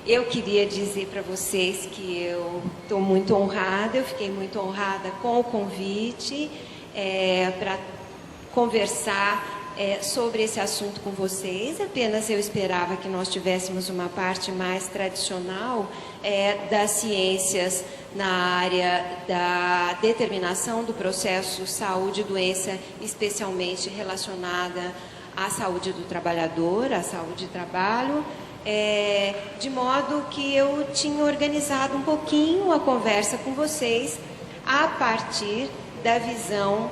Eu queria dizer para vocês que eu estou muito honrada, eu fiquei muito honrada com o convite para conversar sobre esse assunto com vocês. Apenas eu esperava que nós tivéssemos uma parte mais tradicional das ciências na área da determinação do processo saúde e doença, especialmente relacionada à saúde do trabalhador, à saúde e trabalho, de modo que eu tinha organizado um pouquinho a conversa com vocês a partir da visão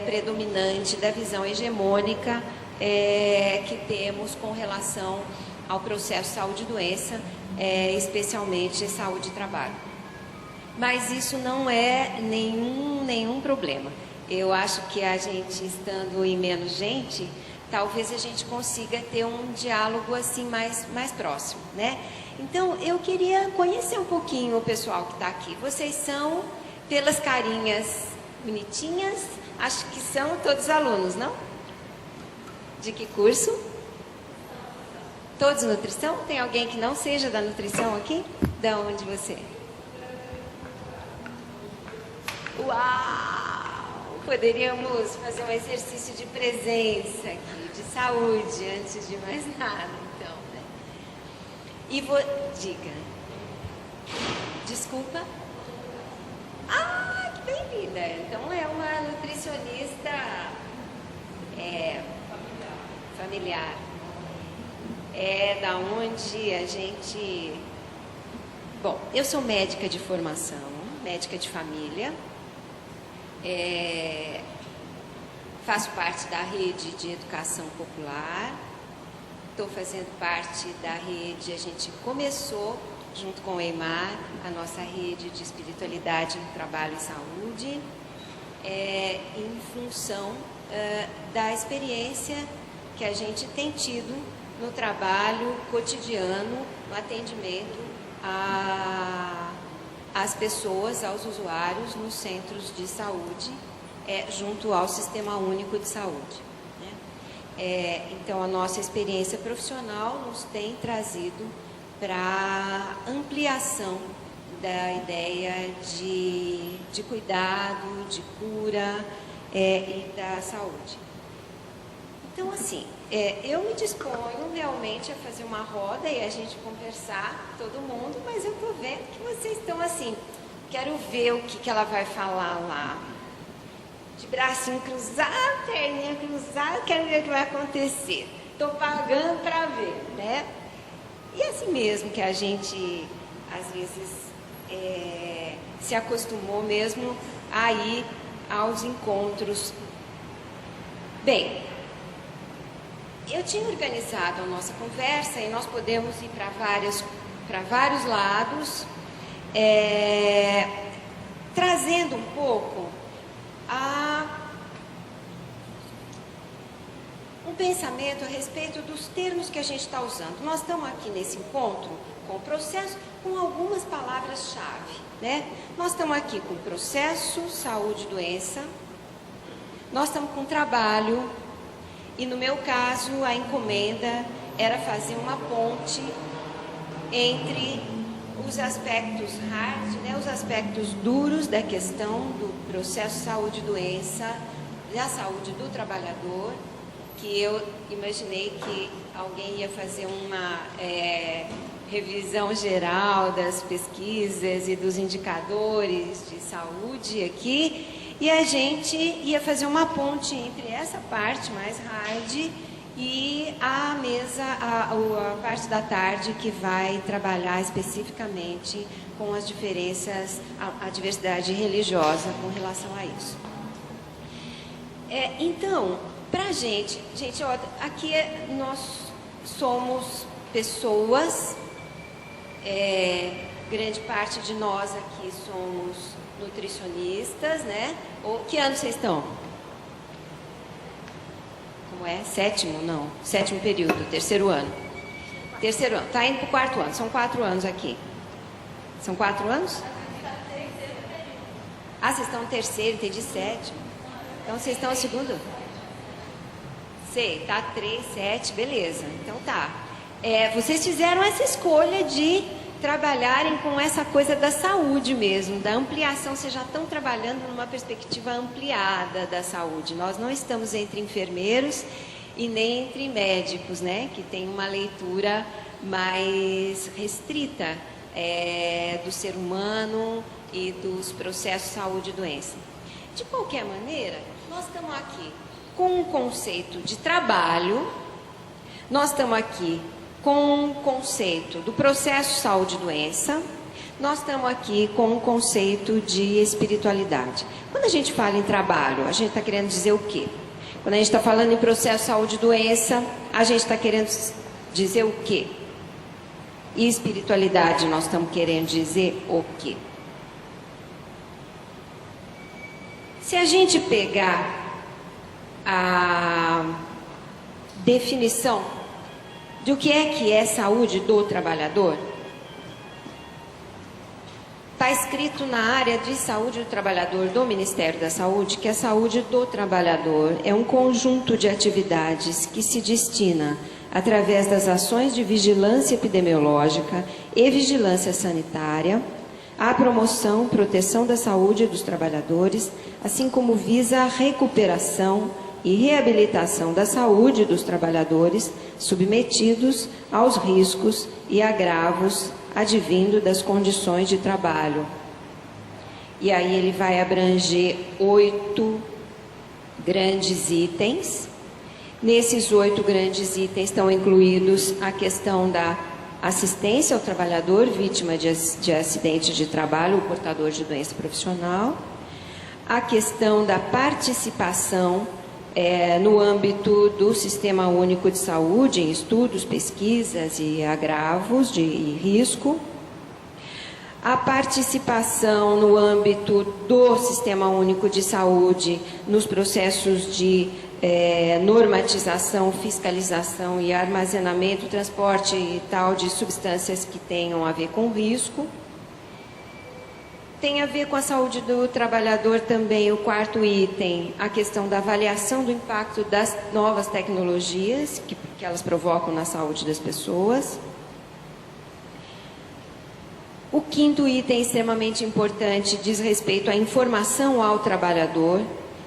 predominante, da visão hegemônica que temos com relação ao processo saúde e doença, especialmente saúde e trabalho. Mas isso não é nenhum problema. Eu acho que a gente estando em menos gente, talvez a gente consiga ter um diálogo assim mais próximo, né? Então, eu queria conhecer um pouquinho o pessoal que está aqui. Vocês são, pelas carinhas bonitinhas, acho que são todos alunos, não? De que curso? Todos nutrição? Tem alguém que não seja da nutrição aqui? De onde você? Uau! Poderíamos fazer um exercício de presença aqui, de saúde, antes de mais nada, então, né? E diga. Desculpa? Ah, que bem-vinda! Então é uma nutricionista familiar. É da onde a gente... Bom, eu sou médica de formação, médica de família. Faço parte da rede de educação popular, estou fazendo parte da rede, a gente começou, junto com o EIMAR, a nossa rede de espiritualidade no trabalho e saúde, em função da experiência que a gente tem tido no trabalho cotidiano, no atendimento às pessoas, aos usuários nos centros de saúde, junto ao Sistema Único de Saúde, né? Então, a nossa experiência profissional nos tem trazido para a ampliação da ideia de cuidado, de cura e da saúde. Então, assim, eu me disponho realmente a fazer uma roda e a gente conversar, todo mundo, mas eu estou vendo que vocês estão assim, quero ver o que ela vai falar lá. De bracinho cruzado, perninha cruzada, quero ver o que vai acontecer. Estou pagando para ver, né? E assim mesmo que a gente, às vezes, se acostumou mesmo a ir aos encontros. Bem, eu tinha organizado a nossa conversa e nós podemos ir para vários lados, trazendo um pouco um pensamento a respeito dos termos que a gente está usando. Nós estamos aqui nesse encontro com o processo com algumas palavras-chave, né? Nós estamos aqui com processo, saúde e doença, nós estamos com trabalho, e no meu caso a encomenda era fazer uma ponte entre os aspectos hard, né, os aspectos duros da questão do processo saúde e doença, da saúde do trabalhador, que eu imaginei que alguém ia fazer uma revisão geral das pesquisas e dos indicadores de saúde aqui, e a gente ia fazer uma ponte entre essa parte mais hard e a parte da tarde que vai trabalhar especificamente com as diferenças, a diversidade religiosa com relação a isso. Então, pra gente, ó, aqui nós somos pessoas, grande parte de nós aqui somos nutricionistas, né? Que ano vocês estão? Como é? Sétimo? Não. Sétimo período, terceiro ano. Terceiro ano. Está indo para o quarto ano. São 4 anos aqui. São 4 anos? Ah, vocês estão no terceiro, entendi, sétimo. Então, vocês estão no segundo? Sei, tá 3, 7, beleza. Então, tá. Vocês fizeram essa escolha de trabalharem com essa coisa da saúde mesmo, da ampliação. Vocês já estão trabalhando numa perspectiva ampliada da saúde. Nós não estamos entre enfermeiros e nem entre médicos, né, que tem uma leitura mais restrita do ser humano e dos processos de saúde e doença. De qualquer maneira, nós estamos aqui com um conceito de trabalho, nós estamos aqui com um conceito do processo saúde e doença, nós estamos aqui com um conceito de espiritualidade. Quando a gente fala em trabalho, a gente está querendo dizer o quê? Quando a gente está falando em processo saúde e doença, a gente está querendo dizer o quê? E espiritualidade, nós estamos querendo dizer o quê? Se a gente pegar a definição do que é saúde do trabalhador, está escrito na área de saúde do trabalhador do Ministério da Saúde que a saúde do trabalhador é um conjunto de atividades que se destina, através das ações de vigilância epidemiológica e vigilância sanitária, à promoção e proteção da saúde dos trabalhadores, assim como visa a recuperação e reabilitação da saúde dos trabalhadores submetidos aos riscos e agravos advindo das condições de trabalho. E aí ele vai abranger 8 grandes itens. Nesses 8 grandes itens estão incluídos a questão da assistência ao trabalhador vítima de acidente de trabalho ou portador de doença profissional, a questão da participação no âmbito do Sistema Único de Saúde, em estudos, pesquisas e agravos de risco, a participação no âmbito do Sistema Único de Saúde nos processos de normatização, fiscalização e armazenamento, transporte e tal de substâncias que tenham a ver com risco. Tem a ver com a saúde do trabalhador também o 4º item, a questão da avaliação do impacto das novas tecnologias que elas provocam na saúde das pessoas. O 5º item, extremamente importante, diz respeito à informação ao trabalhador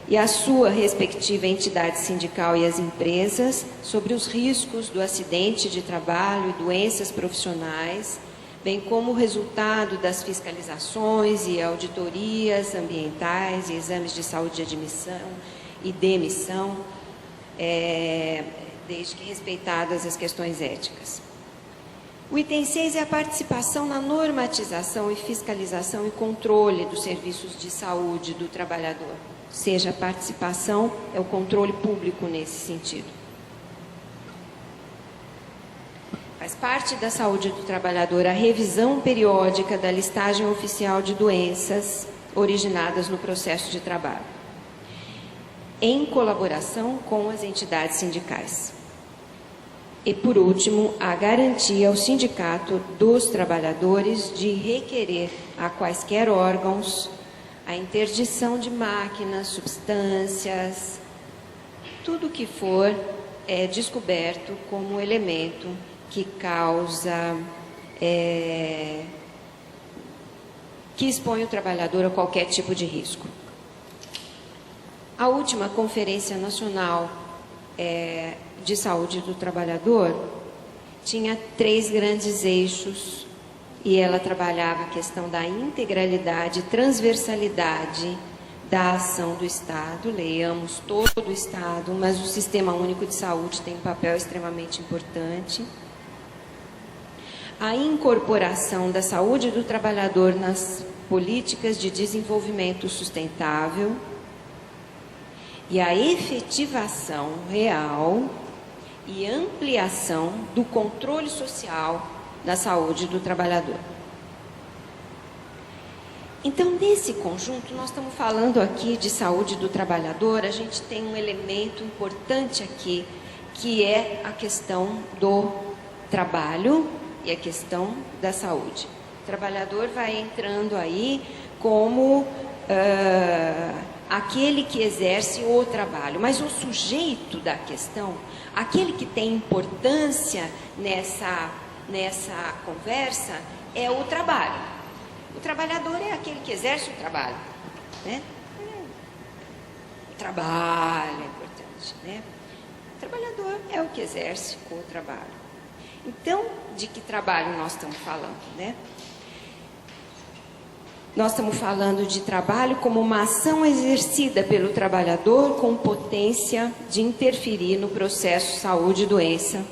e à sua respectiva entidade sindical e as empresas sobre os riscos do acidente de trabalho e doenças profissionais, bem como o resultado das fiscalizações e auditorias ambientais e exames de saúde de admissão e demissão, desde que respeitadas as questões éticas. O item 6 é a participação na normatização e fiscalização e controle dos serviços de saúde do trabalhador. Ou seja, a participação é o controle público nesse sentido. Faz parte da saúde do trabalhador a revisão periódica da listagem oficial de doenças originadas no processo de trabalho, em colaboração com as entidades sindicais. E, por último, a garantia ao sindicato dos trabalhadores de requerer a quaisquer órgãos a interdição de máquinas, substâncias, tudo que for descoberto como elemento que causa, que expõe o trabalhador a qualquer tipo de risco. A última Conferência Nacional de Saúde do Trabalhador tinha 3 grandes eixos e ela trabalhava a questão da integralidade e transversalidade da ação do Estado, leiamos todo o Estado, mas o Sistema Único de Saúde tem um papel extremamente importante. A incorporação da saúde do trabalhador nas políticas de desenvolvimento sustentável e a efetivação real e ampliação do controle social da saúde do trabalhador. Então, nesse conjunto, nós estamos falando aqui de saúde do trabalhador, a gente tem um elemento importante aqui, que é a questão do trabalho e a questão da saúde. O trabalhador vai entrando aí como aquele que exerce o trabalho, mas o sujeito da questão, aquele que tem importância nessa conversa, é o trabalho. O trabalhador é aquele que exerce o trabalho, né? O trabalho é importante, né? O trabalhador é o que exerce o trabalho. Então, de que trabalho nós estamos falando, né? Nós estamos falando de trabalho como uma ação exercida pelo trabalhador com potência de interferir no processo saúde e doença,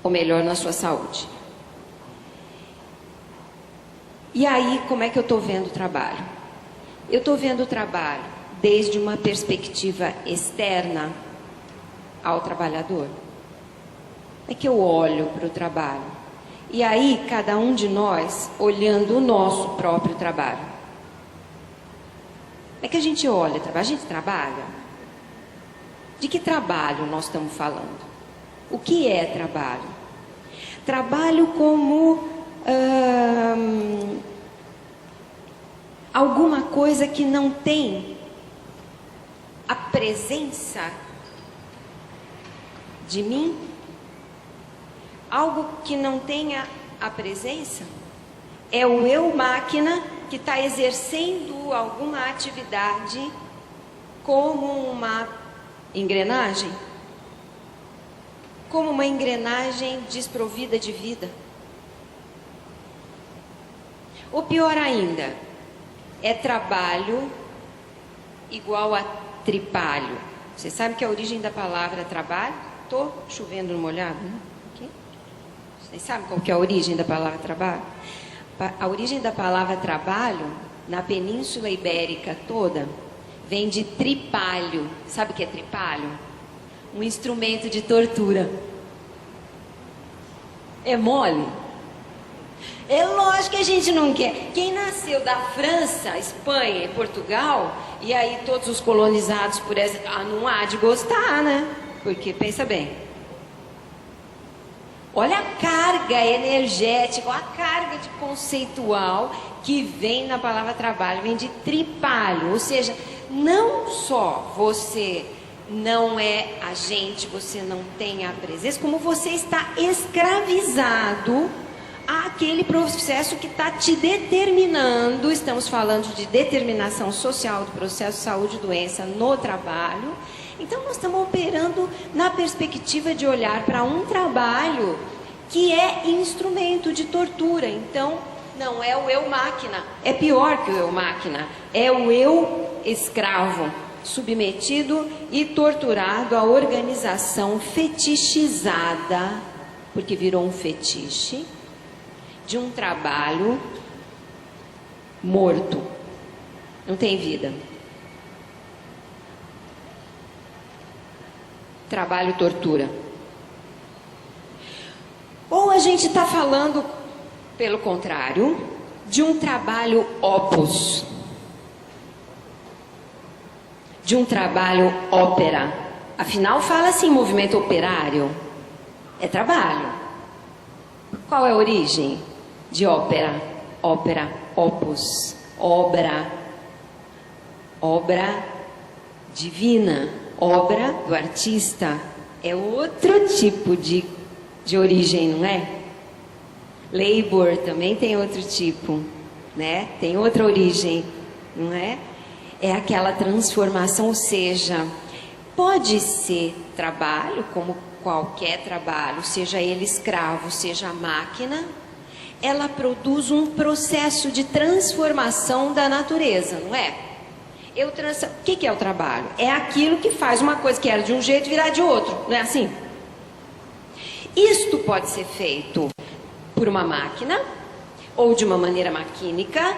ou melhor, na sua saúde. E aí, como é que eu estou vendo o trabalho? Eu estou vendo o trabalho desde uma perspectiva externa ao trabalhador. É que eu olho para o trabalho. E aí, cada um de nós, olhando o nosso próprio trabalho. É que a gente olha, a gente trabalha. De que trabalho nós estamos falando? O que é trabalho? Trabalho como alguma coisa que não tem a presença de mim. Algo que não tenha a presença é o eu máquina que está exercendo alguma atividade como uma engrenagem, como uma engrenagem desprovida de vida. Ou pior ainda, é trabalho igual a tripalho. Você sabe que a origem da palavra trabalho? Estou chovendo no molhado, né? Vocês sabem qual que é a origem da palavra trabalho? A origem da palavra trabalho, na Península Ibérica toda, vem de tripalho. Sabe o que é tripalho? Um instrumento de tortura. É mole? É lógico que a gente não quer. Quem nasceu da França, Espanha e Portugal, e aí todos os colonizados por essa... não há de gostar, né? Porque, pensa bem, olha a carga energética, a carga de conceitual que vem na palavra trabalho, vem de tripalho. Ou seja, não só você não é agente, você não tem a presença, como você está escravizado àquele processo que está te determinando. Estamos falando de determinação social do processo de saúde e doença no trabalho. Então, nós estamos operando na perspectiva de olhar para um trabalho que é instrumento de tortura. Então, não é o eu máquina, é pior que o eu máquina, é o eu escravo, submetido e torturado à organização fetichizada, porque virou um fetiche, de um trabalho morto, não tem vida. Trabalho tortura. Ou a gente está falando, pelo contrário, de um trabalho opus, de um trabalho ópera. Afinal, fala-se em movimento operário. É trabalho. Qual é a origem de ópera? Ópera, opus, obra. Obra divina. Obra do artista é outro tipo de origem, não é? Labor também tem outro tipo, né? Tem outra origem, não é? É aquela transformação, ou seja, pode ser trabalho, como qualquer trabalho, seja ele escravo, seja máquina, ela produz um processo de transformação da natureza, não é? O que é o trabalho? É aquilo que faz uma coisa que era de um jeito virar de outro, não é assim? Isto pode ser feito por uma máquina ou de uma maneira maquínica.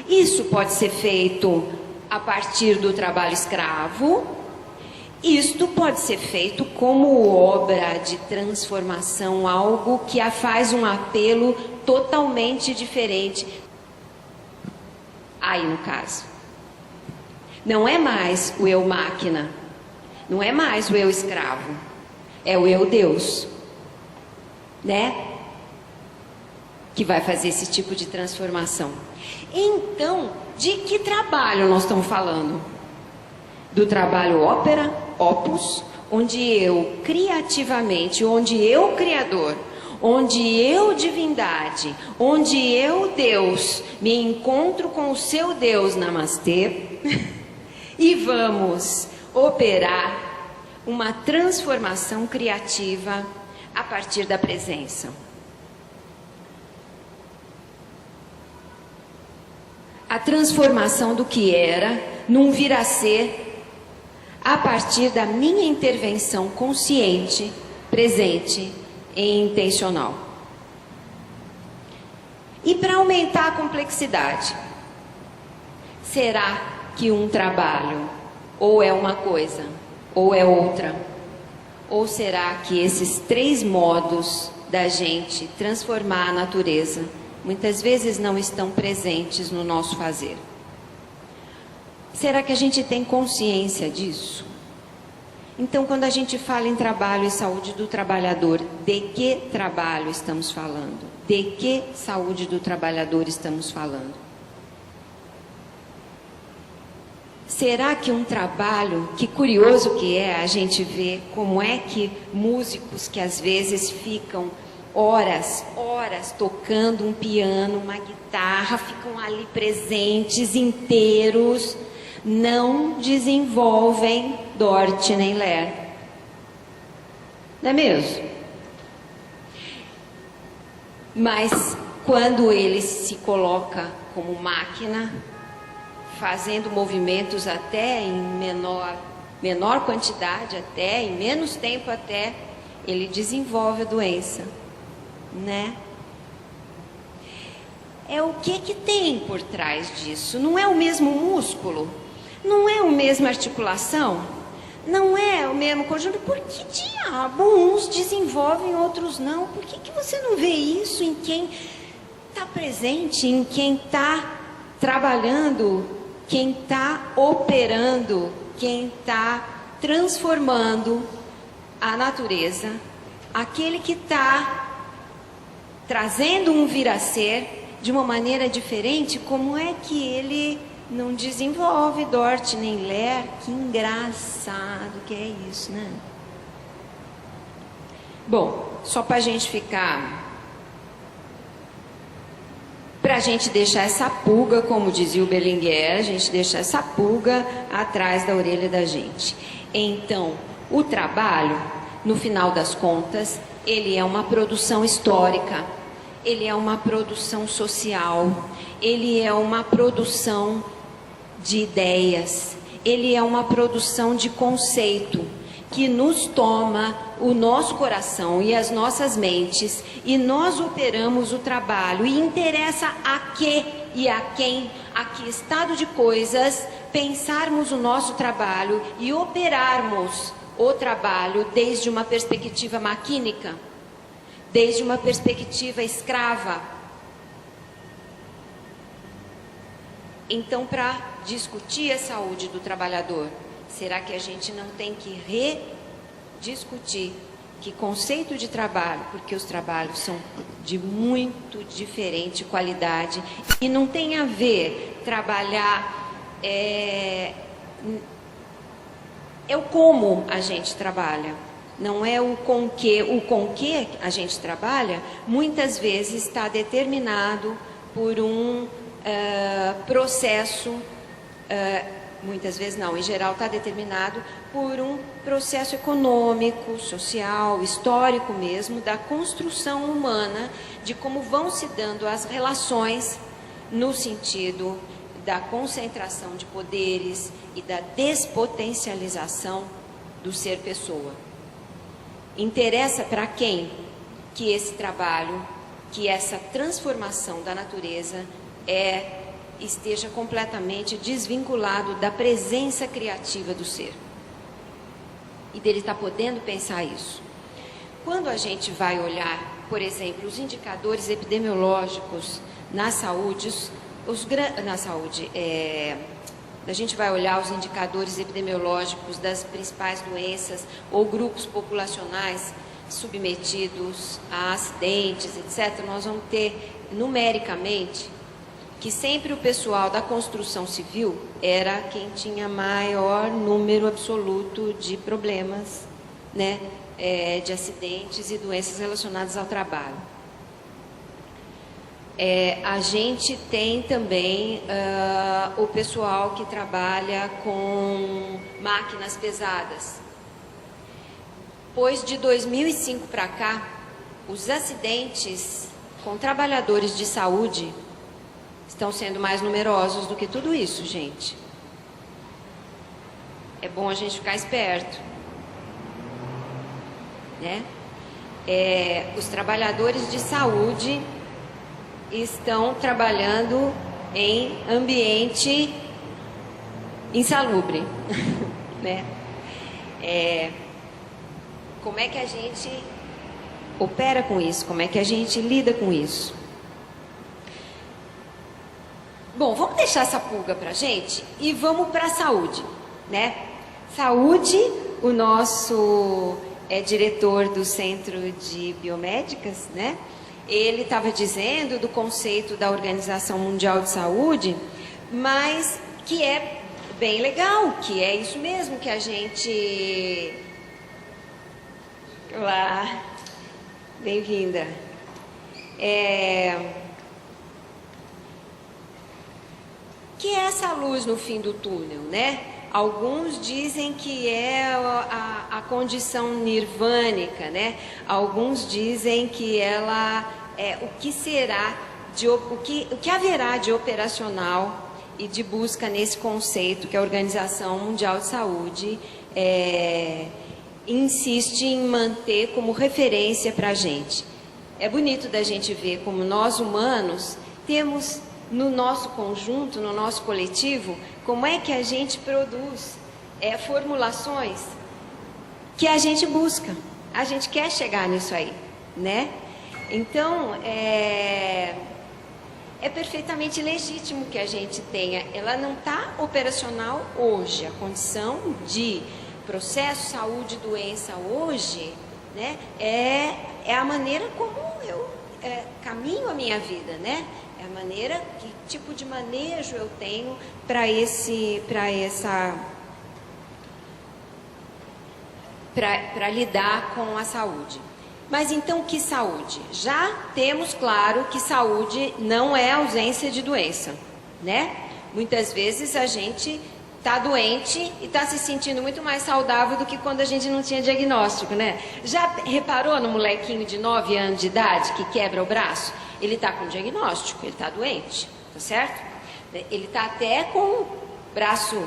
Isso pode ser feito a partir do trabalho escravo. Isto pode ser feito como obra de transformação, algo que faz um apelo totalmente diferente. Aí, no caso, não é mais o eu máquina, não é mais o eu escravo, é o eu Deus, né? Que vai fazer esse tipo de transformação. Então, de que trabalho nós estamos falando? Do trabalho ópera, opus, onde eu criativamente, onde eu criador, onde eu, divindade, onde eu, Deus, me encontro com o seu Deus, namastê, e vamos operar uma transformação criativa a partir da presença. A transformação do que era num vir a ser a partir da minha intervenção consciente, presente e intencional. E para aumentar a complexidade, será que um trabalho ou é uma coisa ou é outra? Ou será que esses 3 modos da gente transformar a natureza muitas vezes não estão presentes no nosso fazer? Será que a gente tem consciência disso? Então, quando a gente fala em trabalho e saúde do trabalhador, de que trabalho estamos falando? De que saúde do trabalhador estamos falando? Será que um trabalho, que curioso que é a gente ver como é que músicos que às vezes ficam horas tocando um piano, uma guitarra, ficam ali presentes, inteiros, não desenvolvem Dort nem Ler. Não é mesmo? Mas quando ele se coloca como máquina, fazendo movimentos até em menor quantidade, até em menos tempo até, ele desenvolve a doença, né? É o que tem por trás disso? Não é o mesmo músculo? Não é a mesma articulação? Não é o mesmo conjunto? Por que diabo uns desenvolvem, outros não? Por que você não vê isso em quem está presente, em quem está trabalhando, quem está operando, quem está transformando a natureza, aquele que está trazendo um vir a ser de uma maneira diferente? Como é que ele não desenvolve Dort nem Ler? Que engraçado que é isso, né? Bom, só para a gente para a gente deixar essa pulga, como dizia o Berlinguer, a gente deixar essa pulga atrás da orelha da gente. Então, o trabalho, no final das contas, ele é uma produção histórica, ele é uma produção social, ele é uma produção de ideias, ele é uma produção de conceito que nos toma o nosso coração e as nossas mentes, e nós operamos o trabalho, e interessa a que e a quem, a que estado de coisas, pensarmos o nosso trabalho e operarmos o trabalho desde uma perspectiva maquínica, desde uma perspectiva escrava. Então, para discutir a saúde do trabalhador, será que a gente não tem que rediscutir que conceito de trabalho, porque os trabalhos são de muito diferente qualidade e não tem a ver trabalhar é o como a gente trabalha, não é o com que a gente trabalha, muitas vezes está determinado por um processo, muitas vezes não, em geral está determinado por um processo econômico, social, histórico mesmo, da construção humana, de como vão se dando as relações no sentido da concentração de poderes e da despotencialização do ser pessoa. Interessa para quem que esse trabalho, que essa transformação da natureza esteja completamente desvinculado da presença criativa do ser. E dele estar podendo pensar isso. Quando a gente vai olhar, por exemplo, os indicadores epidemiológicos na saúde, a gente vai olhar os indicadores epidemiológicos das principais doenças ou grupos populacionais submetidos a acidentes, etc., nós vamos ter numericamente que sempre o pessoal da construção civil era quem tinha maior número absoluto de problemas né, de acidentes e doenças relacionadas ao trabalho. A gente tem também o pessoal que trabalha com máquinas pesadas. Pois de 2005 para cá, os acidentes com trabalhadores de saúde estão sendo mais numerosos do que tudo isso, gente. É bom a gente ficar esperto, né? Os trabalhadores de saúde estão trabalhando em ambiente insalubre, né? Como é que a gente opera com isso? Como é que a gente lida com isso? Bom, vamos deixar essa pulga pra gente e vamos para a saúde, né? Saúde, o nosso diretor do Centro de Biomédicas, né? Ele estava dizendo do conceito da Organização Mundial de Saúde, mas que é bem legal, que é isso mesmo que a gente... Olá, bem-vinda. Que é essa luz no fim do túnel, né? Alguns dizem que é a condição nirvânica, né? Alguns dizem que ela é o que será, o que haverá de operacional e de busca nesse conceito que a Organização Mundial de Saúde insiste em manter como referência para a gente. É bonito da gente ver como nós humanos temos no nosso conjunto, no nosso coletivo, como é que a gente produz formulações que a gente busca. A gente quer chegar nisso aí, né? Então, é perfeitamente legítimo que a gente tenha. Ela não está operacional hoje. A condição de processo, saúde, doença hoje, né, é a maneira como eu caminho a minha vida, né? É a maneira, que tipo de manejo eu tenho para lidar com a saúde. Mas então, que saúde? Já temos claro que saúde não é ausência de doença, né? Muitas vezes a gente está doente e está se sentindo muito mais saudável do que quando a gente não tinha diagnóstico, né? Já reparou no molequinho de 9 anos de idade que quebra o braço? Ele está com diagnóstico, ele está doente, tá certo? Ele está até com o braço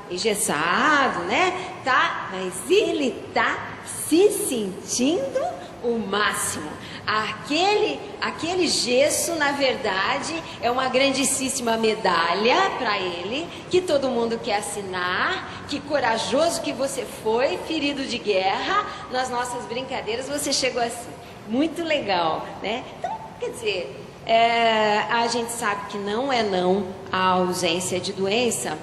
engessado, né? Tá, mas ele está se sentindo o máximo. Aquele gesso, na verdade, é uma grandíssima medalha para ele, que todo mundo quer assinar. Que corajoso que você foi, ferido de guerra. Nas nossas brincadeiras você chegou assim. Muito legal, né? Então, quer dizer, a gente sabe que não é não a ausência de doença,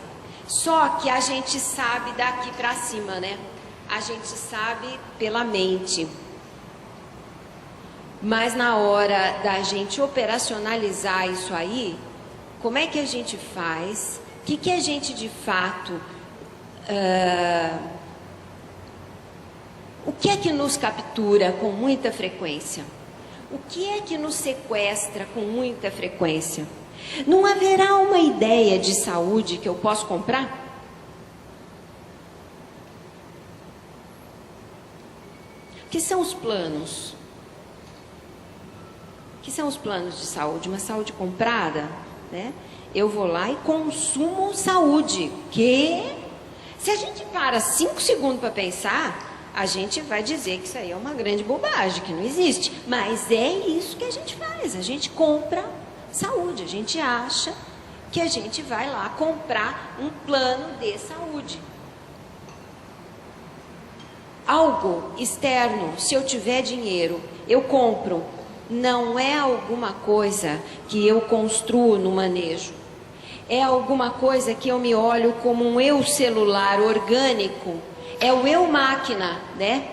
só que a gente sabe daqui para cima, né? A gente sabe pela mente. Mas na hora da gente operacionalizar isso aí, como é que a gente faz? O que a gente de fato... o que é que nos captura com muita frequência? O que é que nos sequestra com muita frequência? Não haverá uma ideia de saúde que eu posso comprar? O que são os planos? O que são os planos de saúde? Uma saúde comprada, né? Eu vou lá e consumo saúde. Que se a gente para 5 segundos para pensar, a gente vai dizer que isso aí é uma grande bobagem, que não existe. Mas é isso que a gente faz. A gente compra saúde. A gente acha que a gente vai lá comprar um plano de saúde. Algo externo, se eu tiver dinheiro, eu compro. Não é alguma coisa que eu construo no manejo. É alguma coisa que eu me olho como um eu celular orgânico. É o eu máquina, né?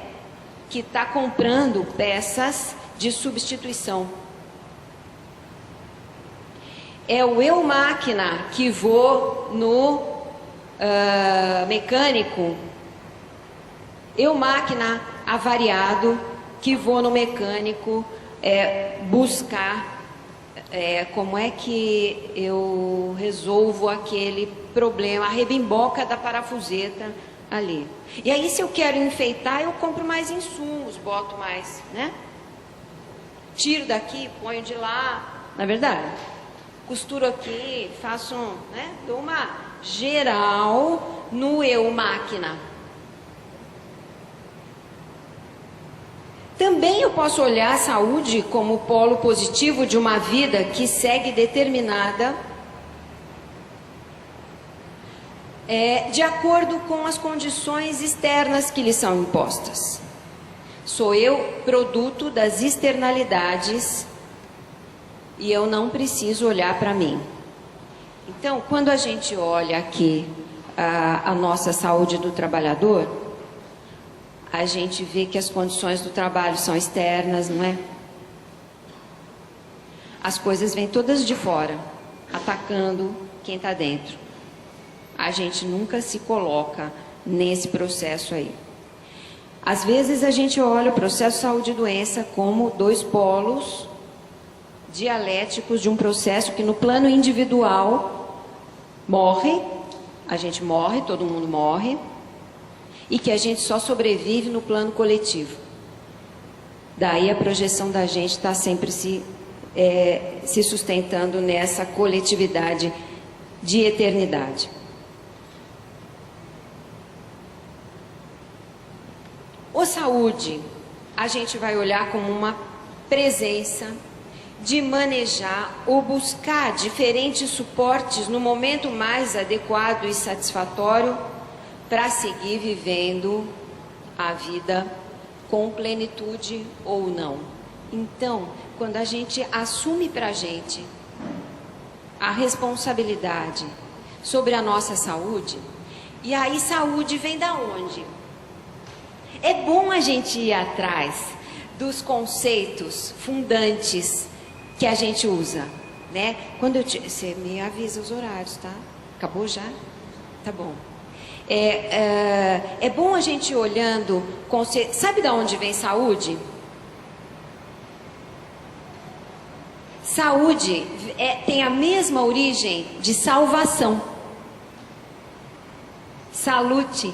Que está comprando peças de substituição. É o eu máquina que vou no mecânico Eu, máquina avariado, que vou no mecânico buscar como é que eu resolvo aquele problema, a rebimboca da parafuseta ali. E aí, se eu quero enfeitar, eu compro mais insumos, boto mais, né? Tiro daqui, ponho de lá, na verdade. Costuro aqui, faço, né? Dou uma geral no eu, máquina. Também eu posso olhar a saúde como polo positivo de uma vida que segue determinada de acordo com as condições externas que lhe são impostas. Sou eu produto das externalidades e eu não preciso olhar para mim. Então, quando a gente olha aqui a nossa saúde do trabalhador, a gente vê que as condições do trabalho são externas, não é? As coisas vêm todas de fora, atacando quem está dentro. A gente nunca se coloca nesse processo aí. Às vezes a gente olha o processo saúde e doença como dois polos dialéticos de um processo que no plano individual morre, a gente morre, todo mundo morre, e que a gente só sobrevive no plano coletivo. Daí a projeção da gente está sempre se sustentando nessa coletividade de eternidade. O saúde, a gente vai olhar como uma presença de manejar ou buscar diferentes suportes no momento mais adequado e satisfatório para seguir vivendo a vida com plenitude ou não. Então, quando a gente assume para a gente a responsabilidade sobre a nossa saúde, e aí saúde vem da onde? É bom a gente ir atrás dos conceitos fundantes que a gente usa, né? Quando você me avisa os horários, tá? Acabou já? Tá bom. É bom a gente ir olhando, sabe de onde vem saúde? Saúde tem a mesma origem de salvação. Salute.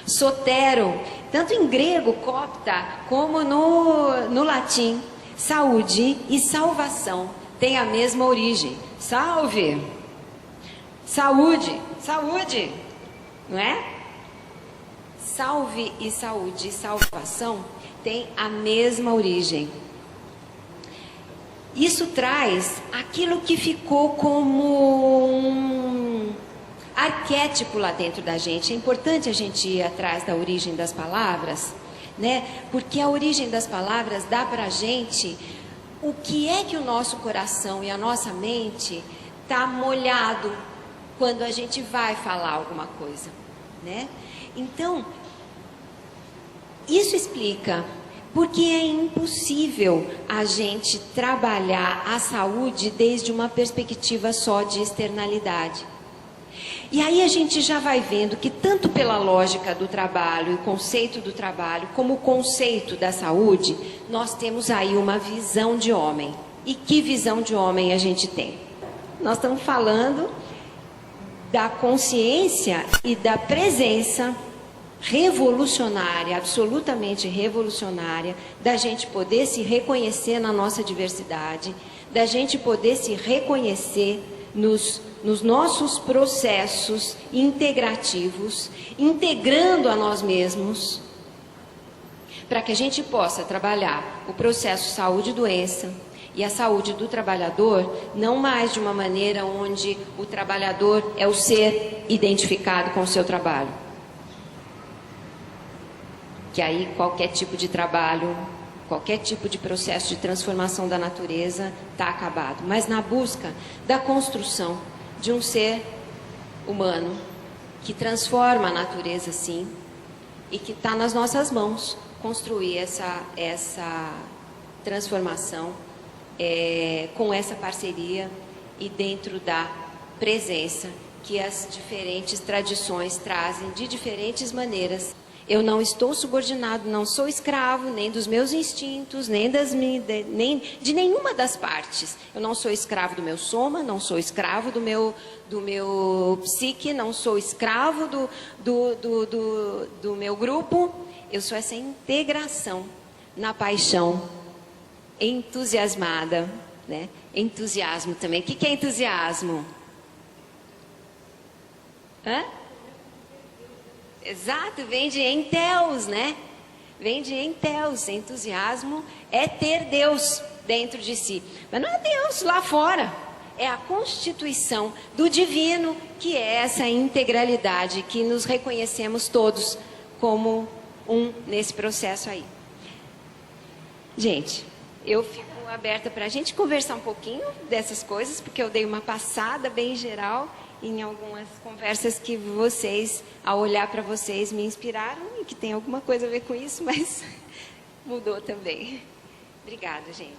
Sotero, tanto em grego, copta, como no latim. Saúde e salvação têm a mesma origem. Salve! Saúde, saúde, não é? Salve e saúde e salvação têm a mesma origem. Isso traz aquilo que ficou como um arquétipo lá dentro da gente. É importante a gente ir atrás da origem das palavras, né? Porque a origem das palavras dá para a gente o que é que o nosso coração e a nossa mente está molhado quando a gente vai falar alguma coisa, né? Então, isso explica porque é impossível a gente trabalhar a saúde desde uma perspectiva só de externalidade. E aí a gente já vai vendo que tanto pela lógica do trabalho, o conceito do trabalho, como o conceito da saúde, nós temos aí uma visão de homem. E que visão de homem a gente tem? Nós estamos falando da consciência e da presença revolucionária, absolutamente revolucionária, da gente poder se reconhecer na nossa diversidade, da gente poder se reconhecer nos nossos processos integrativos, integrando a nós mesmos, para que a gente possa trabalhar o processo saúde e doença e a saúde do trabalhador, não mais de uma maneira onde o trabalhador é o ser identificado com o seu trabalho. Que aí qualquer tipo de trabalho, qualquer tipo de processo de transformação da natureza está acabado. Mas na busca da construção de um ser humano que transforma a natureza, sim, e que está nas nossas mãos construir essa transformação com essa parceria e dentro da presença que as diferentes tradições trazem de diferentes maneiras. Eu não estou subordinado, não sou escravo nem dos meus instintos, nem de nenhuma das partes. Eu não sou escravo do meu soma, não sou escravo do meu psique, não sou escravo do meu grupo. Eu sou essa integração na paixão, entusiasmada, né? Entusiasmo também. O que é entusiasmo? Hã? Exato, vem de enteos, né? Vem de enteos. Entusiasmo é ter Deus dentro de si. Mas não é Deus lá fora. É a constituição do divino, que é essa integralidade que nos reconhecemos todos como um nesse processo aí. Gente, eu fico aberta para a gente conversar um pouquinho dessas coisas, porque eu dei uma passada bem geral em algumas conversas que vocês, ao olhar para vocês, me inspiraram e que tem alguma coisa a ver com isso, mas mudou também. Obrigada, gente.